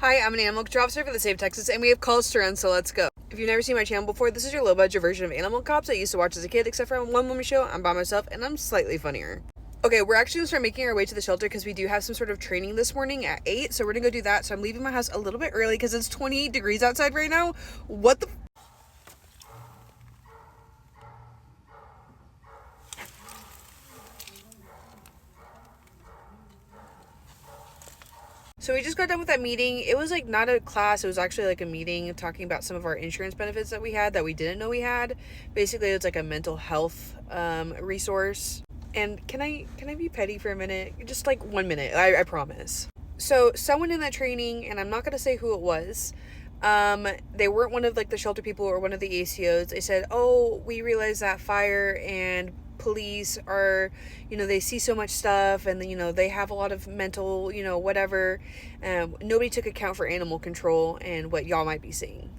Hi, I'm an animal control officer for the state of Texas, and we have calls to run, so let's go. If you've never seen my channel before, this is your low-budget version of Animal Cops I used to watch as a kid, except for on one woman show, I'm by myself, and I'm slightly funnier. Okay, we're actually going to start making our way to the shelter because we do have some sort of training this morning at 8, so we're going to go do that. So I'm leaving my house a little bit early because it's 28 degrees outside right now. What the... So we just got done with that meeting. It was like not a class, it was actually like a meeting talking about some of our insurance benefits that we had that we didn't know we had. Basically, it's like a mental health resource. And can I be petty for a minute? Just like 1 minute, I promise. So someone in that training, and I'm not going to say who it was, they weren't one of like the shelter people or one of the ACOs. They said, oh, we realize that fire and police are, they see so much stuff, and they have a lot of mental, whatever. Nobody took account for animal control and what y'all might be seeing.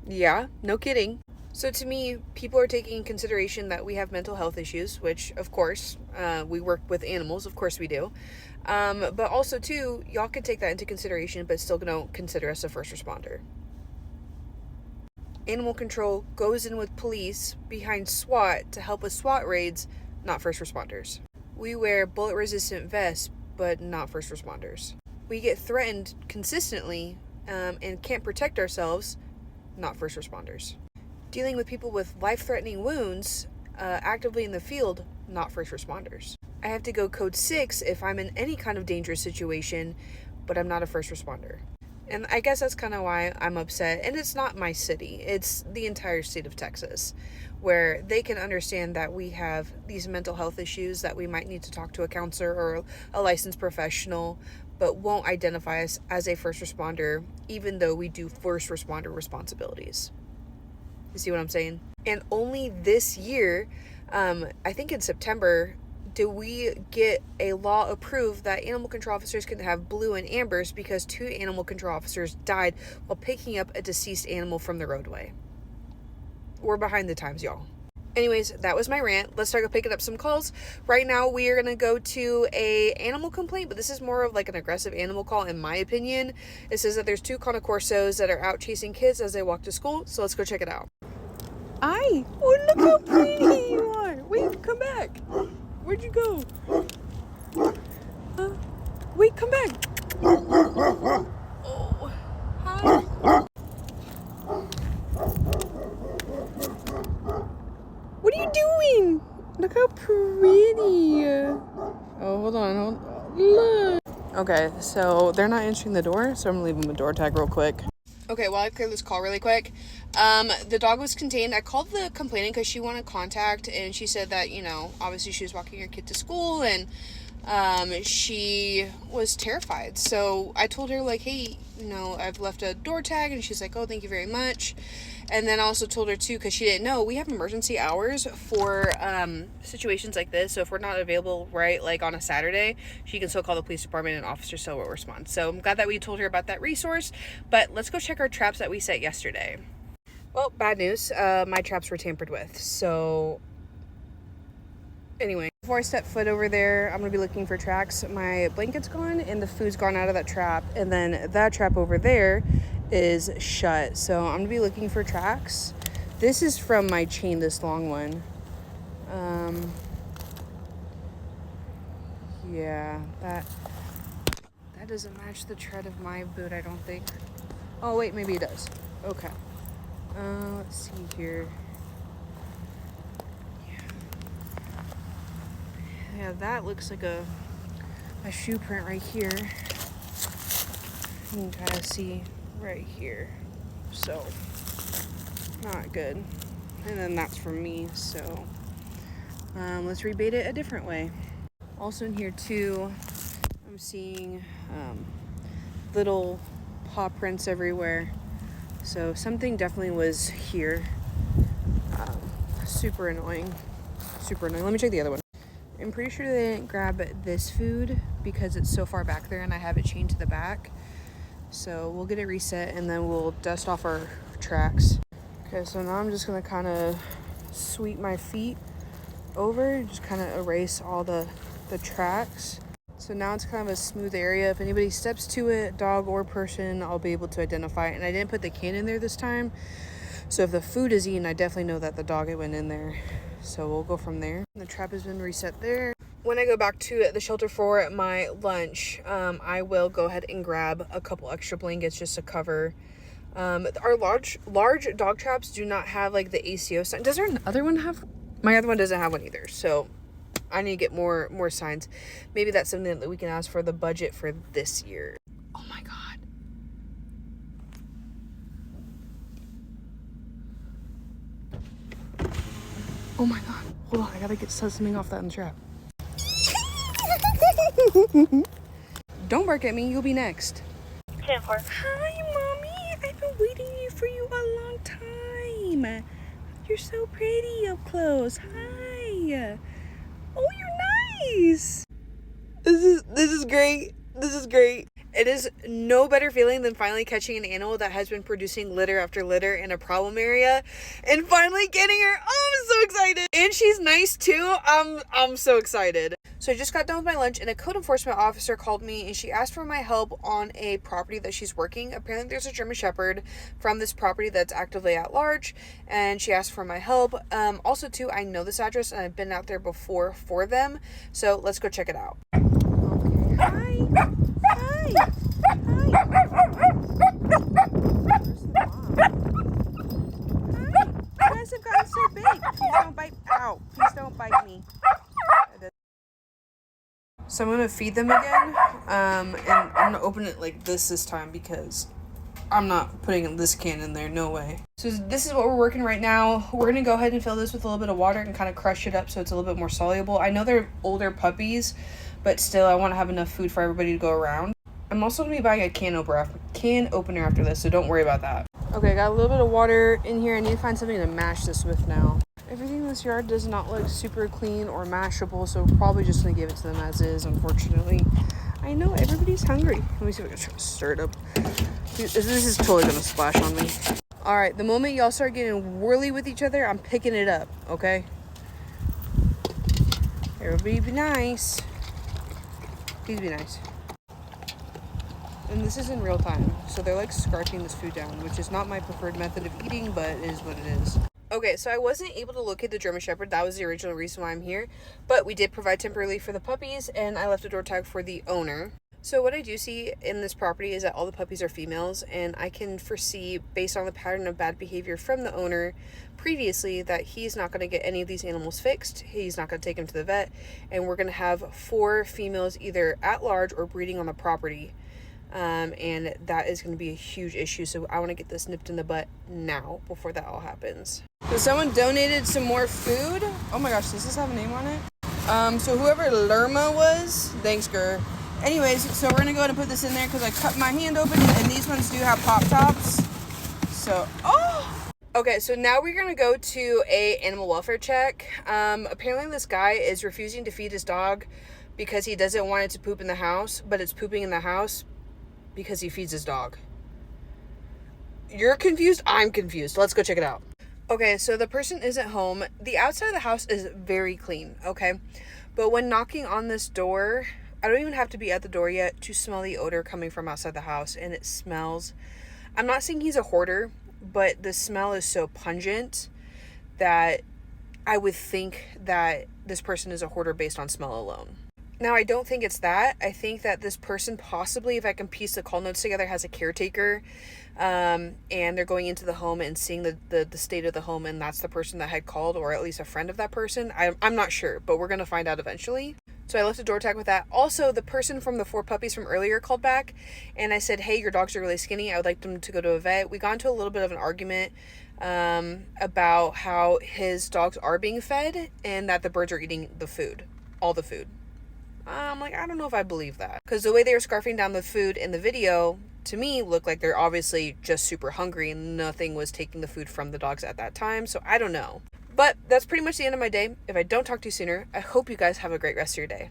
Yeah, no kidding. So to me, people are taking in consideration that we have mental health issues, which of course, we work with animals, of course we do. But also too, y'all can take that into consideration, but still don't consider us a first responder. Animal control goes in with police behind SWAT to help with SWAT raids, not first responders. We wear bullet resistant vests, but not first responders. We get threatened consistently and can't protect ourselves, not first responders. Dealing with people with life-threatening wounds actively in the field, not first responders. I have to go code 6 if I'm in any kind of dangerous situation, but I'm not a first responder. And I guess that's kind of why I'm upset. And it's not my city. It's the entire state of Texas, where they can understand that we have these mental health issues that we might need to talk to a counselor or a licensed professional, but won't identify us as a first responder, even though we do first responder responsibilities. You see what I'm saying? And only this year, I think in September, do we get a law approved that animal control officers can have blue and ambers because 2 animal control officers died while picking up a deceased animal from the roadway. We're behind the times, y'all. Anyways, that was my rant. Let's start picking up some calls. Right now, we are going to go to a animal complaint, but this is more of like an aggressive animal call, in my opinion. It says that there's 2 Cane Corsos that are out chasing kids as they walk to school, so let's go check it out. Hi! Oh, look how pretty you are! Wait, come back! Where'd you go? Wait, come back! Oh, hi! What are you doing? Look how pretty! Oh, hold on. Look! Okay, so they're not answering the door, so I'm gonna leave them a door tag real quick. Okay, while I clear this call really quick, the dog was contained. I called the complainant because she wanted contact, and she said that, obviously she was walking her kid to school, and she was terrified. So I told her, like, hey, I've left a door tag, and she's like, oh, thank you very much. And then I also told her, too, because she didn't know, we have emergency hours for situations like this. So if we're not available, right, like on a Saturday, she can still call the police department and Officer So will respond. So I'm glad that we told her about that resource. But let's go check our traps that we set yesterday. Well, bad news. My traps were tampered with. So anyway, before I step foot over there, I'm going to be looking for tracks. My blanket's gone and the food's gone out of that trap. And then that trap over there is shut, so I'm gonna be looking for tracks. This is from my chain, this long one. Yeah, that doesn't match the tread of my boot, I don't think. Oh wait, maybe it does. Okay. Let's see here. Yeah, that looks like a shoe print right here. You can kind of see right here, so not good. And then that's from me, so let's rebait it a different way. Also in here too, I'm seeing little paw prints everywhere, so something definitely was here. Super annoying. Let me check the other one. I'm pretty sure they didn't grab this food because it's so far back there and I have it chained to the back. So we'll get it reset and then we'll dust off our tracks. Okay, so now I'm just gonna kind of sweep my feet over, just kind of erase all the tracks. So now it's kind of a smooth area. If anybody steps to it, dog or person, I'll be able to identify it. And I didn't put the can in there this time. So if the food is eaten, I definitely know that the dog went in there. So we'll go from there. The trap has been reset there. When I go back to the shelter for my lunch, I will go ahead and grab a couple extra blankets just to cover. Our large dog traps do not have like the ACO sign. Does our other one have? My other one doesn't have one either. So I need to get more signs. Maybe that's something that we can ask for the budget for this year. Oh my God. Oh my God. Hold on. I gotta get something off that in the trap. Don't bark at me. You'll be next. 10-4. Hi, Mommy. I've been waiting for you a long time. You're so pretty up close. Hi. Oh, you're nice. This is great. This is great. It is no better feeling than finally catching an animal that has been producing litter after litter in a problem area and finally getting her. Oh, I'm so excited. And she's nice too. I'm so excited. So I just got done with my lunch and a code enforcement officer called me and she asked for my help on a property that she's working. Apparently there's a German Shepherd from this property that's actively at large and she asked for my help. Also too, I know this address and I've been out there before for them. So let's go check it out. Okay. Hi. Hi. Hi. Where's the mom? Hi. You guys have gotten so big. Please don't bite. Ow. Please don't bite me. So I'm going to feed them again. And I'm going to open it like this time because I'm not putting this can in there. No way. So this is what we're working right now. We're going to go ahead and fill this with a little bit of water and kind of crush it up so it's a little bit more soluble. I know they're older puppies, but still I want to have enough food for everybody to go around. I'm also going to be buying a can opener after this, so don't worry about that. Okay, I got a little bit of water in here. I need to find something to mash this with now. Everything in this yard does not look super clean or mashable, so we're probably just going to give it to them as is, unfortunately. I know everybody's hungry. Let me see if I can try to stir it up. This is totally going to splash on me. Alright, the moment y'all start getting whirly with each other, I'm picking it up, okay? Everybody be nice. Please be nice. And this is in real time, so they're like scarfing this food down, which is not my preferred method of eating, but it is what it is. Okay, so I wasn't able to locate the German Shepherd. That was the original reason why I'm here. But we did provide temporarily for the puppies, and I left a door tag for the owner. So what I do see in this property is that all the puppies are females, and I can foresee, based on the pattern of bad behavior from the owner previously, that he's not going to get any of these animals fixed. He's not going to take them to the vet, and we're going to have 4 females either at large or breeding on the property. And that is going to be a huge issue, so I want to get this nipped in the butt now before that all happens. So someone donated some more food. Oh my gosh, does this have a name on it? So whoever Lerma was, thanks, Gur. Anyways, so we're gonna go ahead and put this in there because I cut my hand open, and these ones do have pop tops. So, okay, so now we're gonna go to a animal welfare check. Apparently this guy is refusing to feed his dog because he doesn't want it to poop in the house, but it's pooping in the house because he feeds his dog. You're confused? I'm confused. Let's go check it out. Okay, so the person isn't home. The outside of the house is very clean, okay? But when knocking on this door, I don't even have to be at the door yet to smell the odor coming from outside the house, and it smells. I'm not saying he's a hoarder, but the smell is so pungent that I would think that this person is a hoarder based on smell alone. Now, I don't think it's that. I think that this person possibly, if I can piece the call notes together, has a caretaker, and they're going into the home and seeing the state of the home, and that's the person that had called, or at least a friend of that person. I'm not sure, but we're going to find out eventually. So I left a door tag with that. Also, the person from the 4 puppies from earlier called back, and I said, hey, your dogs are really skinny. I would like them to go to a vet. We got into a little bit of an argument about how his dogs are being fed and that the birds are eating the food, all the food. I'm like, I don't know if I believe that. Because the way they were scarfing down the food in the video, to me, looked like they're obviously just super hungry and nothing was taking the food from the dogs at that time. So I don't know. But that's pretty much the end of my day. If I don't talk to you sooner, I hope you guys have a great rest of your day.